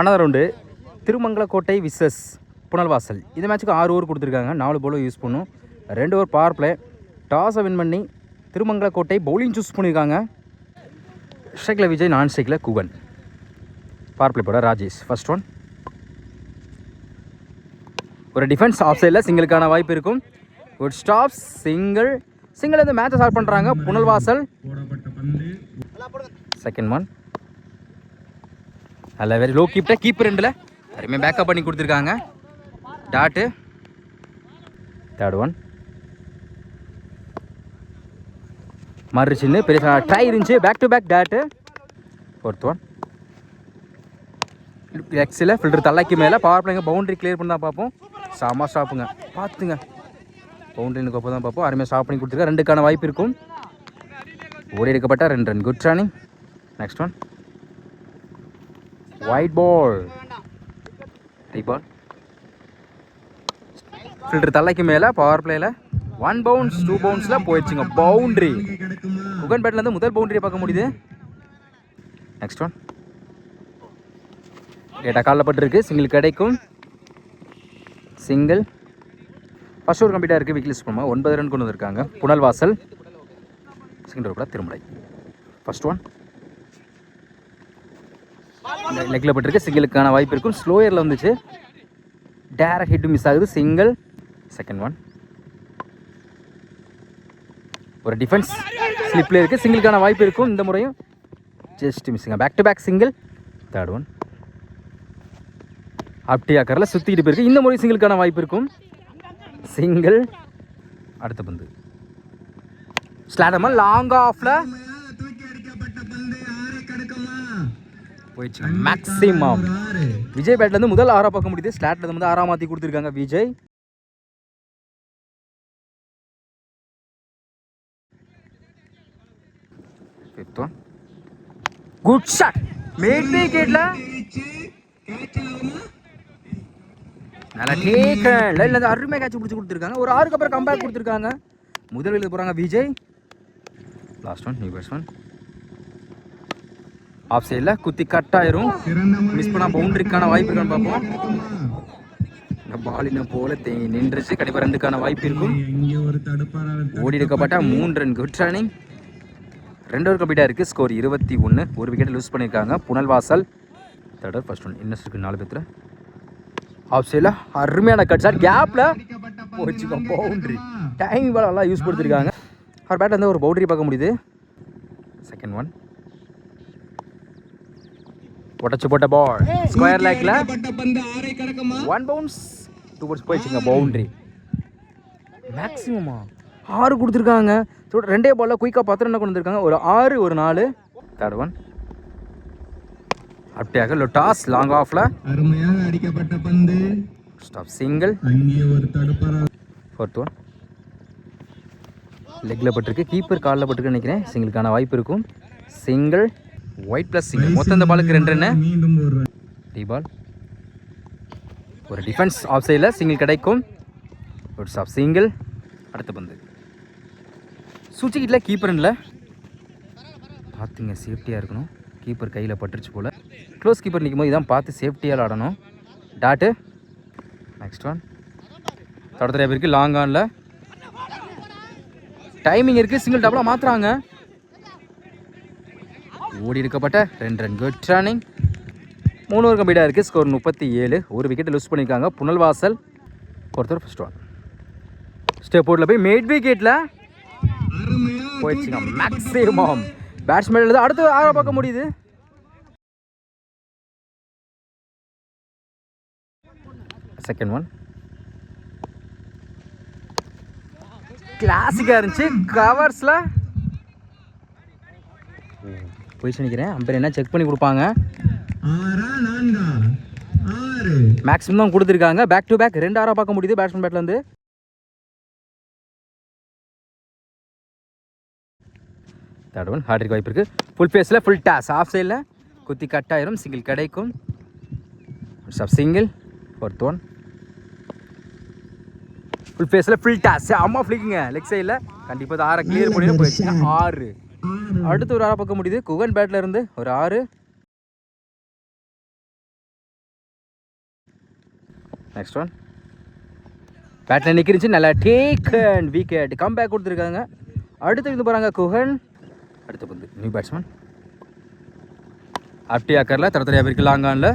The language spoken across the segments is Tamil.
Another round Thirumangalakottai versus Punalvasal. இந்த மேட்ச்சுக்கு 6 ஓவர் கொடுத்துருக்காங்க. 4 பவுலர் யூஸ் பண்ணும். 2 ஓவர் பவர் பிளே. டாஸை வின் பண்ணி திருமங்கலக்கோட்டை பவுலிங் சூஸ் பண்ணியிருக்காங்க. ஸ்ட்ரைக்கில் விஜய், நான் ஸ்ட்ரைக்கில் குகன். பவர் பிளே போட ராஜேஷ். First one. ஒரு டிஃபென்ஸ் ஆஃப் சைடில் சிங்கிளுக்கான வாய்ப்பு இருக்கும். Good stop. சிங்கிள் இந்த மேட்சை ஸ்டார்ட் பண்ணுறாங்க புனல்வாசல். Second one. நல்ல வெரி லோ கீப்பர் ரெண்டில் யாருமே பேக்கப் பண்ணி கொடுத்துருக்காங்க. டாட்டு. Third one. மறு சின்ன பெரிய ட்ரை இருந்துச்சு. Back to back dot. Fourth one. எக்ஸில் ஃபில்டர் தள்ளாக்கி மேலே பவர் பிளேங்க பவுண்டரி கிளியர் பண்ணி தான் பார்ப்போம். சாமா ஸ்டாப்புங்க பார்த்துங்க. பவுண்டரினுக்கு அப்போ தான் பார்ப்போம். அருமையாக ஸ்டாப் பண்ணி கொடுத்துருக்கா. 2க்கான வாய்ப்பு இருக்கும். ஓடி எடுக்கப்பட்ட 2 run. Good running. Next one. White ball. Ball fielder தள்ளைக்கு மேலே பவர் பிளேயில் 1 பவுன்ஸ் 2 பவுன்ஸில் போயிடுச்சுங்க. பவுண்ட்ரி. குகன் பேட்லேருந்து முதல் பவுண்டரியை பார்க்க முடியுது. Next one. டேட்டா காலில் பட்டுருக்கு. சிங்கிள் கிடைக்கும். சிங்கிள். ஃபர்ஸ்ட் ஓவர் கம்ப்ளீட்டாக இருக்குது. விக்கெட் பண்ணுமா 9 ரன் கொண்டு வந்திருக்காங்க புனல்வாசல். செகண்ட் ஓவர் கூட திருமலை. First one. லெக்கில் பட்டிருக்கு. சிங்கிளுக்கான வாய்ப்பு இருக்கும். ஸ்லோயரில் வந்துச்சு. டேரக்ட் ஹிட் மிஸ் ஆகுது. சிங்கிள். Second one. ஒரு டிஃபென்ஸ் ஸ்லிப்பில் இருக்குது. சிங்கிளுக்கான வாய்ப்பு இருக்கும். இந்த முறையும் ஜஸ்ட் மிஸ்ஸுங்க. Back to back single. Third one. அப்டியாக்கரில் சுற்றிக்கிட்டு போயிருக்கு. இந்த முறை சிங்கிளுக்கான வாய்ப்பு இருக்கும். சிங்கிள். அடுத்த பந்து ஸ்லாடமாக லாங் ஆஃப்ல போயிடுச்சு. மேக்ஸிமம் விஜய் பேட்லேருந்து முதல் 6 பார்க்க முடியுது. ஸ்லாட்லேருந்து வந்து 6 மாற்றி கொடுத்துருக்காங்க Vijay. Fifth one. Good shot. Mid விக்கெட்ல நல்லா டேக்கன். அருமையாக கேட்ச் பிடிச்சி கொடுத்துருக்காங்க. ஒரு 6க்கு அப்புறம் கம்பேக் கொடுத்துருக்காங்க. முதல் வெளியில் போகிறாங்க Vijay. Last one. New batsman. Off சைடில் குத்தி கட் ஆயிரும். மிஸ் பண்ணால் பவுண்டரிக்கான வாய்ப்பு இருக்கான்னு பார்ப்போம். இந்த பாலின போல நின்றுச்சு. கண்டிப்பாக 2க்கான வாய்ப்பு இருக்கும். ஓடி எடுக்கப்பட்ட 3 ரன். Good running. 2 ஓவர் கம்ப்ளீட்டாக இருக்குது. ஸ்கோர் 21. ஒரு விக்கெட் லூஸ் பண்ணியிருக்காங்க Punalvasal. Third over first one. இன்னும் இருக்குது 4 பேர். ஆஃப் சைடில் அருமையான கட் ஷாட். கேப்பில் போச்சுக்கோ பவுண்ட்ரி. டைமிங் பால் நல்லா யூஸ் கொடுத்துருக்காங்க. அவர் பேட்டில் வந்து ஒரு பவுண்டரி பார்க்க முடியுது. Second one. உடச்சு போட்ட பால் ஸ்கொயர் லேக்ல 1 பவுன்ஸ் 2 பவுன்ஸ் போயிடுச்சுங்க. பவுண்டரி. மேக்ஸிமமா 6 கொடுத்துருக்காங்க. 2 பாலில் குயிக்காக 10 ரன் கொண்டு வந்திருக்காங்க. ஒரு 6 ஒரு 4. Third one. அப்படியாக லொட்டாஸ் லாங் ஆஃப்ல அருமையாக அடிக்கப்பட்ட பந்து. ஸ்டாப். சிங்கிள். அங்கே ஒரு தடுப்பாரா. Fourth one. லெக்கில் பட்டிருக்கு. கீப்பர் காலில் பட்டிருக்கு நினைக்கிறேன். சிங்கிளுக்கான வாய்ப்பு இருக்கும். சிங்கிள். White plus single. மொத்தம் இந்த பாலுக்கு 2 ரன். மீண்டும் ஒரு டி பால். ஒரு டிஃபென்ஸ் ஆஃப் சைடில் சிங்கிள் கிடைக்கும். ஒரு ஸ்டாப். சிங்கிள். அடுத்த பந்து சுவிட்சிக்கிட்டில் கீப்பர் இல்லை பார்த்துங்க. சேஃப்டியாக இருக்கணும். கீப்பர் கையில் பட்டுருச்சு போல். க்ளோஸ் கீப்பர் நிற்கும் போது இதான் பார்த்து சேஃப்டியால் ஆடணும். டாட்டு. Next one. தொடர்ந்து இருக்குது. லாங் ஆனில் டைமிங் இருக்குது. சிங்கிள் டபுளாக மாற்றுறாங்க. ஓடி எடுக்கப்பட்ட 2 ரன். Good running. 3 ஓவர் கம்ப்ளீட்டாக இருக்குது. ஸ்கோர் 37. ஒரு விக்கெட் லூஸ் பண்ணியிருக்காங்க புனல்வாசல். ஒருத்தர் ஃபர்ஸ்ட் ஒன். ஸ்டெப் அவுட்டில் போய் மேட் விக்கெட்டில் போயிடுச்சுங்க. மேக்ஸிமம் பேட்ஸ்மேன் எழுது. அடுத்து 6 பார்க்க முடியுது. Second one. கிளாசிக்காக இருந்துச்சு. கவர்ஸில் பொசிஷன் நிற்கிறேன். அம்பேர் என்ன செக் பண்ணி கொடுப்பாங்க. மேக்ஸிமம் தான் கொடுத்துருக்காங்க. பேக் டு பேக் 2 6 பார்க்க முடியுது பேட்ஸ்மேன் பேட்லேருந்து. Third one. ஹார்ட்ரிக் வாய்ப்பு இருக்குது. ஃபுல் ஃபேஸில் ஃபுல் டாஸ். ஆஃப் சைடில் குத்தி கட் ஆயிரும். சிங்கிள் கிடைக்கும். சிங்கிள். Fourth one. ஃபுல் ஃபேஸில் ஃபுல் டாஸ். அம்மா ஃப்ளிக்குங்க லெக் சைடில். கண்டிப்பாக 6 கிளியர் பண்ணி போயிடுச்சு. 6. அடுத்து ஒரு 6 பார்க்க முடியுது. குகன் பேட்டில் இருந்து ஒரு 6. நெக்ஸ்ட் ஒன் பேட்டில் நிற்கிருச்சு, நல்லா டேக் அண்ட் விக்கெட் கம்பேக் கொடுத்துருக்காங்க. அடுத்து இருந்து போகிறாங்க குஹன். அடுத்து வந்து நியூ பேட்ஸ்மேன் அப்டி ஆக்கரில் தரத்தரையாக இருக்கு. லாங்கானில்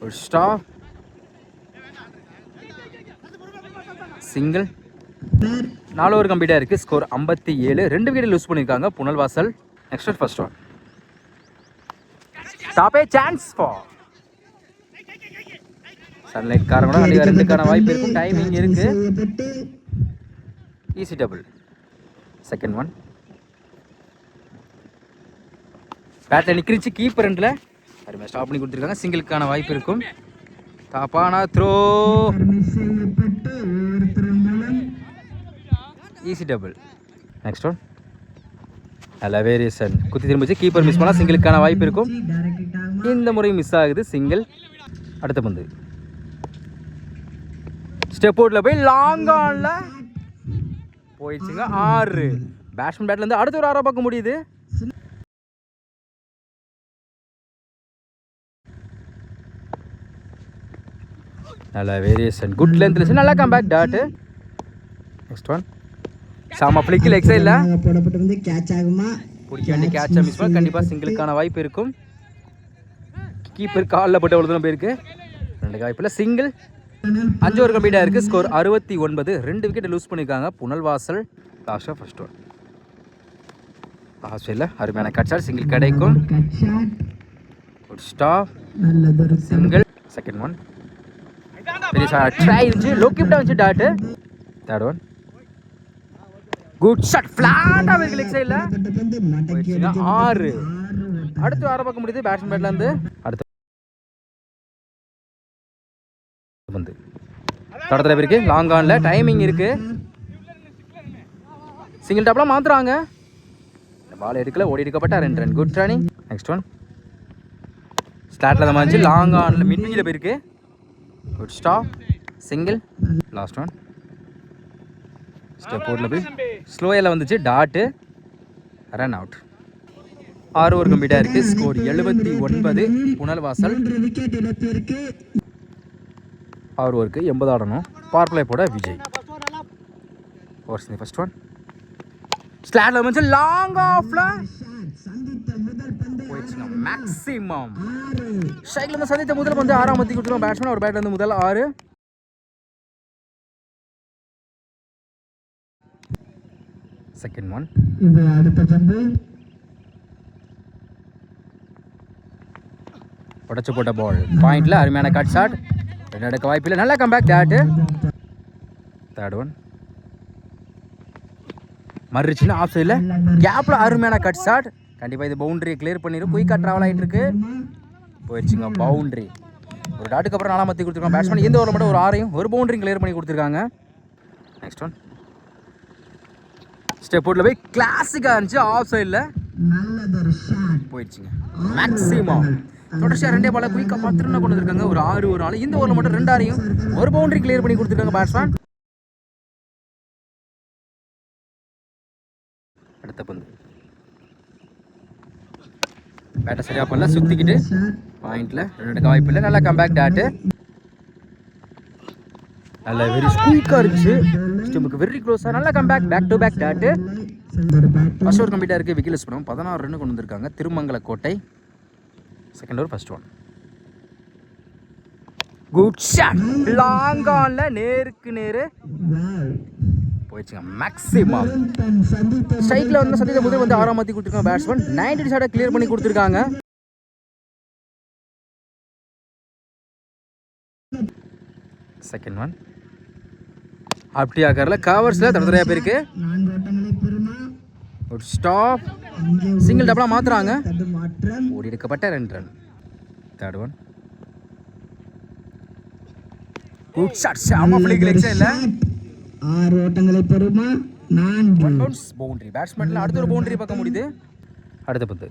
ஒரு ஸ்டாப் சிங்கிள். 4 ஓவர் கம்ப்ளீட்டாக இருக்குது. ஸ்கோர் 57. 2 விக்கெட் லூஸ் பண்ணியிருக்காங்க Punalvasal. Next one first one stop a chance for sunlight காரங்க. கண்டிப்பாக 2க்கான வாய்ப்பு இருக்கும். டைமிங் இருக்கு. Easy double. செகண்ட் ஒன் பேட்டில் நிற்கிருச்சு. கீப்பர் ரெண்டில் அருமையாக ஸ்டாப் பண்ணி கொடுத்துருக்காங்க. சிங்கிளுக்கான வாய்ப்பு இருக்கும். தாப்பானா throw. Easy double. Next one நல்ல வேரியேஷன் குத்தி திரும்பிச்சு. கீப்பர் மிஸ் பண்ணால் சிங்கிளுக்கான வாய்ப்பு இருக்கும். இந்த முறை மிஸ் ஆகுது. சிங்கிள். அடுத்த பந்து ஸ்டெப் அவுட்டில் போய் லாங் ஆனில் போயிடுச்சுங்க. 6. பேட்ஸ்மேன் பேட்லேருந்து அடுத்த ஒரு 6 பார்க்க முடியுது. நல்ல வேரியேஷன் குட் லென்த் இருந்துச்சு. நல்லா கம்பேக் டாட். நெக்ஸ்ட் ஒன் சாமா ஃப்ளிக்கில் எக்ஸைல போடப்பட்டு வந்து கேட்ச் ஆகுமா? பிடிக்க வேண்டிய கேட்சை மிஸ் பண்ண கண்டிப்பாக சிங்கிளுக்கான வாய்ப்பு இருக்கும். கீப்பர் காலில் போட்டு எவ்வளோ தூரம் போயிருக்கு. 2 வாய்ப்பில் சிங்கிள். 5 ஓவர் கம்ப்ளீட்டாக இருக்குது. ஸ்கோர் 69. 2 விக்கெட் லூஸ் பண்ணியிருக்காங்க புனல்வாசல். லாஸ்ட்டாக ஃபர்ஸ்ட் ஒன் லாஸ்ட் அருமையான கட்சாட். சிங்கிள் கிடைக்கும். Good stop single. Second one பெரிய ட்ரை இருந்துச்சு. லோ கிப்டாக இருந்துச்சு dot. Third one good shot ஃப்ளாட்டாக இருக்கு லெக் சைடில். 6. அடுத்து 6 பார்க்க முடியுது பேட்ஸ்மேன் பேட்லேருந்து. அடுத்து வந்து தடத்தில் இருக்கு. லாங் ஆனில் டைமிங் இருக்கு. சிங்கிள் டாப்லாம் மாற்றுறாங்க. பால் எடுக்கல. ஓடி எடுக்கப்பட்ட 2 run. Good running. Next one ஸ்டார்ட்ல தான் வந்துச்சு. லாங் ஆனில் மிட் விஞ்சில் போயிருக்கு. Good stop single. Last one step அவுட்டில் போய் ஸ்லோயில் வந்துச்சு டாட்டு. Run out. 6 ஓவர் கம்ப்ளீட்டாக இருக்குது. ஸ்கோர் 79. புனல்வாசல். 6 ஓவருக்கு 80 ஆடணும். பவர் பிளே போட விஜய். ஓவர்ஸ் ஃபர்ஸ்ட் ஒன் ஸ்லாட்ல வந்து லாங் ஆஃப்ல போயிடுச்சுங்க. மேக்ஸிமம் ஷைக்ல வந்து சந்தித்த முதல் வந்து 6ஆம் மத்தி கொடுத்துருவோம் பேட்ஸ்மேன். ஒரு பேட்ல இருந்து முதல் 6. செகண்ட் ஒன் உடச்சு போட்ட பால் பாயிண்ட்ல அருமையான கட் ஷாட். 2 எடுக்க வாய்ப்பில்லை. நல்லா கம்பேக் டாட்டு. தேர்ட் ஒன் மறுச்சுன்னா ஆஃப் சைடில் கேப்பில் அருமையான கட் ஷாட். கண்டிப்பாக இது பவுண்டரியை கிளியர் பண்ணிடும். குயிக்காக ட்ராவல் ஆகிட்டு இருக்கு. போயிடுச்சுங்க பவுண்டரி. ஒரு டாட்டுக்கு அப்புறம் 4ஆம் மத்தி கொடுத்துருக்காங்க பேட்ஸ்மேன். இந்த ஓவர் மட்டும் ஒரு 6ஐயும் ஒரு பவுண்டரியும் கிளியர் பண்ணி கொடுத்துருக்காங்க. நெக்ஸ்ட் ஒன் ஸ்டெப் அவுட்டில் போய் கிளாசிக்காக இருந்துச்சு. ஆஃப் சைடில் போயிடுச்சுங்க. மேக்ஸிமம் தொடர்ச்சியாக 2 பாலை குயிக்காக 10 ரன் கொண்டு வந்திருக்காங்க. ஒரு 6 ஒரு 4. இந்த ஓவரில் மட்டும் 2 ஆரையும் ஒரு பவுண்டரி கிளியர் பண்ணி கொடுத்துருக்காங்க பேட்ஸ்மேன். அடுத்த பந்து பேட்டை சரியா பண்ணல. சுத்திக்கிட்டு பாயிண்ட்ல 2 எடுக்க வாய்ப்பு இல்லை. நல்லா கம்பேக் டாட்டு. நல்ல வெரி ஸ்குயிக்காக இருந்துச்சு. ஸ்டெம்புக்கு வெரி க்ளோஸாக நல்லா comeback back to back dot. First over கம்ப்ளீட்டாக இருக்குது. விக்கெட் லூஸ் பண்ணுவோம். 16 ரன் கொண்டு வந்திருக்காங்க Thirumangala Kottai. Second over first one good shot long ஆன்ல நேருக்கு நேரு போயிடுச்சுங்க. மேக்ஸிமம் ஸ்ட்ரைக்ல வந்து சந்தித்த முதல் வந்து 6ஆம் மத்தி கொடுத்துருக்காங்க பேட்ஸ்மேன். 90 ஷாட்டை கிளியர் பண்ணி கொடுத்துருக்காங்க. செகண்ட் ஒன் அப்படி ஆக்கறல கவர்ஸ்ல தடதரையா போயிருக்கு. ஒரு ஸ்டாப் சிங்கிள் டபுளா மாத்துறாங்க. ஓடி எடுக்கப்பட்ட 2 run. Third one good shot. ஷாமா ஃபிளிக் லெக் சைடுல 6 ஓட்டங்களை பெறுமா 4 பவுன்ஸ் பவுண்டரி. பேட்ஸ்மேன்ல அடுத்த ஒரு பவுண்டரி பார்க்க முடியுது. அடுத்த பந்து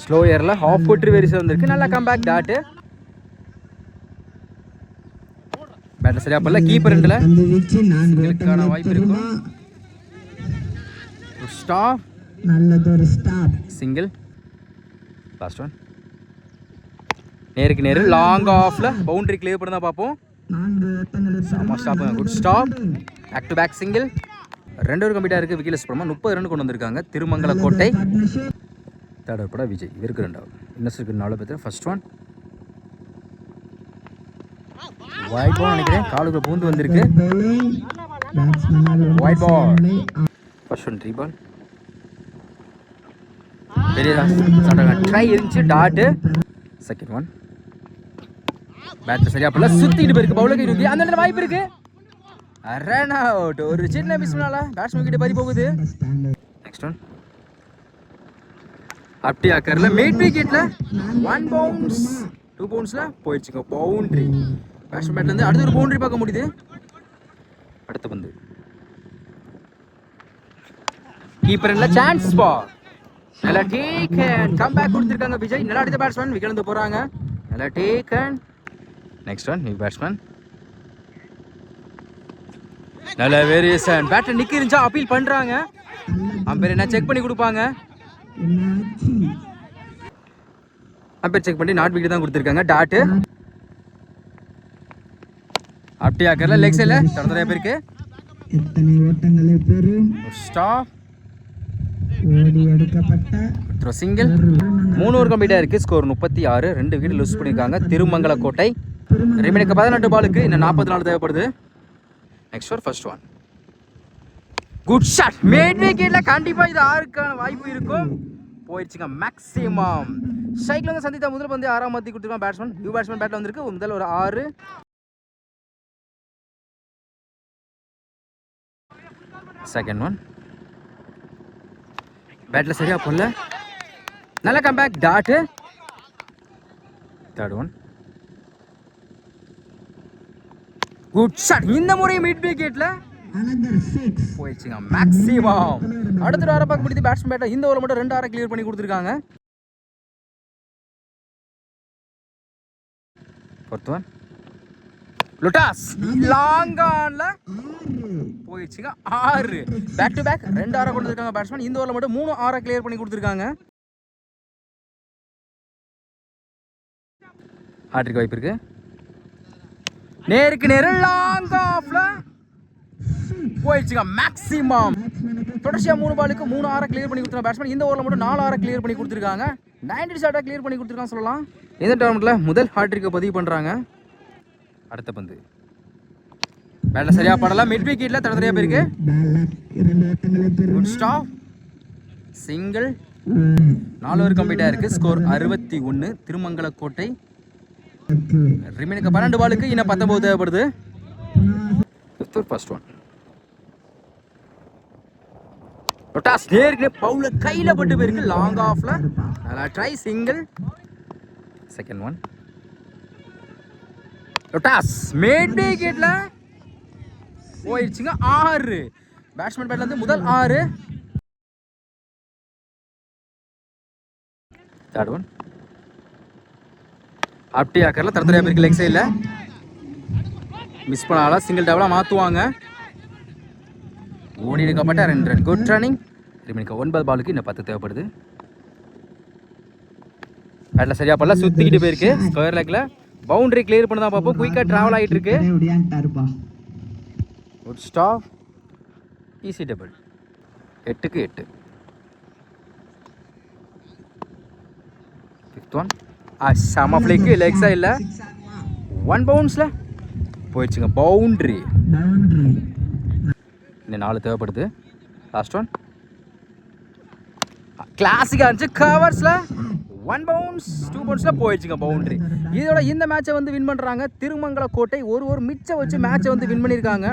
ஸ்லோ ஏர்ல ஹாஃப் ஃபுட் ரிவர்ஸ் வந்திருக்கு. நல்லா கம்பேக் டாட். பேட்டர் சரியா பண்ணல. கீப்பர் ரெண்டுல அந்த வீச்சு 4 இதுக்கான வாய்ப்பு இருக்கும். ஒரு ஸ்டாப் நல்லதொரு ஸ்டாப் சிங்கிள். லாஸ்ட் ஒன் நேருக்கு நேரு லாங் ஆஃப்ல பவுண்டரி கிளியர் பண்ணா பார்ப்போம். 4 ஓட்டங்களை செம stop, good stop. Back to back single. 2 ஒரு கம்ப்ளீட்டாக இருக்குது. விக்கில் சுப்ரமா 30 ரன் கொண்டு வந்திருக்காங்க. திருமங்கல கோட்டை. தேர்ட் பட விஜய் இவருக்கு 2வது. இன்னஸ் இருக்கு 4 பேர். ஃபர்ஸ்ட் ஒன் ஒயிட் பால் நினைக்கிறேன், காலுக்கு பூந்து வந்திருக்கு. White ball. ஃபர்ஸ்ட் ஒன் 3 பால். பெரிய ட்ரை இருந்துச்சு, டாட். செகண்ட் ஒன் பேட் சரியா போல, சுத்திட்டு போயிருக்கு பவுலுக்கு. இருக்கு அந்த இடத்துல வாய்ப்பு இருக்கு. Run out. ஒரு சின்ன மிஸ் பண்ணால பேட்ஸ்மேன் கிட்ட பறி போகுது. நெக்ஸ்ட் ஒன் அப்படி ஆக்கர்ல மிட் விக்கெட்ல 1 பவுன்ஸ் 2 பவுன்ஸ்ல போயிடுச்சுங்க பவுண்டரி. பேட்ஸ்மேன் பேட்ல இருந்து அடுத்த ஒரு பவுண்டரி பார்க்க முடியுது. அடுத்த பந்து கீப்பர் இல்ல, சான்ஸ் பால். நல்லா டேக்கன். கம் பேக் கொடுத்திருக்காங்க விஜய். நல்லா அடித்த பேட்ஸ்மேன் விக்கெட் வந்து போறாங்க. நல்லா taken. Next one new batsman. நல்ல வேரியேஷன். பேட்டர் நிக்க இருந்துச்சா அப்பீல் பண்றாங்க. அம்பேர் என்ன செக் பண்ணி கொடுப்பாங்க. அம்பேர் செக் பண்ணி நாட் விக்கெட் தான் கொடுத்திருக்காங்க. டாட். அப்படியே ஆக்கர்ல லெக் சைடுல தொடர்ந்து பேருக்கு. எத்தனை ஓட்டங்களை பெறும்? ஸ்டாப். ஓடி எடுக்கப்பட்ட த்ரோ சிங்கிள். 3 ஓவர் கம்ப்ளீட்டா இருக்கு. ஸ்கோர் 36. 2 விக்கெட் லூஸ் பண்ணிருக்காங்க திருமங்கல கோட்டை. ரிமைனுக்கு 18 பாலுக்கு இன்னும் 44 தேவைப்படுது. Next over first one good shot. Mid விக்கெட்ல கண்டிப்பா இது 6க்கான வாய்ப்பு இருக்கும். போயிடுச்சுங்க மேக்ஸிமம். ஸ்ட்ரைக்ல வந்து சந்தித்த முதல் பந்து 6ஆம் மத்தி கொடுத்துருக்கான் பேட்ஸ்மேன். நியூ பேட்ஸ்மேன் பேட்ல வந்திருக்கு. முதல் ஒரு 6. செகண்ட் ஒன் பேட்ல சரியா போடல. நல்ல comeback. Dot. Third one good shot. இந்த முறை மிட் விக்கெட்ல போயிடுச்சுங்க மேக்ஸிமம். அடுத்த 6 பாக்கு பிடித்து பேட்ஸ்மேன் பேட்டர் இந்த ஓவர் மட்டும் 2 6 கிளியர் பண்ணி கொடுத்துருக்காங்க. ஃபோர்த் ஒன் லுட்டாஸ் லாங் ஆன்ல போயிடுச்சுங்க 6. பேக் டு பேக் 2 6 கொண்டு வந்திருக்காங்க பேட்ஸ்மேன். இந்த ஓவர்ல மட்டும் 3 6 கிளியர் பண்ணி கொடுத்துருக்காங்க. ஹாட்ரிக் வாய்ப்பு இருக்கு. நேருக்கு நேரு லாங் ஆஃப்ல போயிடுச்சுங்க மேக்ஸிமம். தொடர்ச்சியா 3 பாலுக்கு 3 6 கிளியர் பண்ணி கொடுத்துருக்காங்க பேட்ஸ்மேன். இந்த ஓவர்ல மட்டும் 4 6 கிளியர் பண்ணி கொடுத்துருக்காங்க. 90 ஷாட்டா கிளியர் பண்ணி கொடுத்துருக்காங்க சொல்லலாம். இந்த டோர்னமெண்ட்ல முதல் ஹாட்ரிக்கை பதிவு பண்றாங்க. அடுத்த பந்து பேட்ல சரியா படல. மிட் விக்கெட்ல தடதரையா போயிருக்கு. Good stop. சிங்கிள். 4 ஓவர் கம்ப்ளீட்டா இருக்கு. ஸ்கோர் 61. திருமங்கல கோட்டை. ரிமைனுக்கு 12 பாலுக்கு இன்னும் 19 தேவைப்படுது. ஃபர்ஸ்ட் ஒன் டாஸ் நேருக்கு பவுல கையில பட்டு போயிருக்கு லாங் ஆஃப்ல. நல்லா ட்ரை சிங்கிள். செகண்ட் ஒன் டாஸ் மிட் விக்கெட்ல போயிடுச்சுங்க 6. பேட்ஸ்மேன் பேட்ல இருந்து முதல் 6. தேர்ட் ஒன் அப்படி ஆக்கர்ல தரத்தரையா பேருக்கு லெக் சைடுல மிஸ் பண்ணால சிங்கிள் டபுளா மாத்துவாங்க. ஓடி எடுக்கப்பட்ட 2 ரன். Good running. ரிமைனுக்கு 9 பாலுக்கு இன்னும் 10 தேவைப்படுது. பேட்ல சரியா படல, சுத்திக்கிட்டு போயிருக்கு. ஸ்கொயர் லெக்ல பவுண்டரி கிளியர் பண்ணதான் பார்ப்போம். குயிக்கா டிராவல் ஆகிட்டு இருக்கு. Good stop. Easy double. 8க்கு 8. ஃபிஃப்த் ஒன் செம ஃபிளிக்கு லெக் சைடில் 1 பவுன்ஸ்ல போயிடுச்சுங்க பவுண்டரி. இன்னும் 4 தேவைப்படுது. லாஸ்ட் ஒன் கிளாசிக்கா இருந்துச்சு. கவர்ஸ்ல 1 பவுன்ஸ் 2 பவுன்ஸ்ல போயிடுச்சுங்க பவுண்டரி. இதோட இந்த மேட்சை வந்து வின் பண்றாங்க திருமங்கல கோட்டை. ஒரு மிச்சம் வச்சு மேட்சை வந்து வின் பண்ணியிருக்காங்க.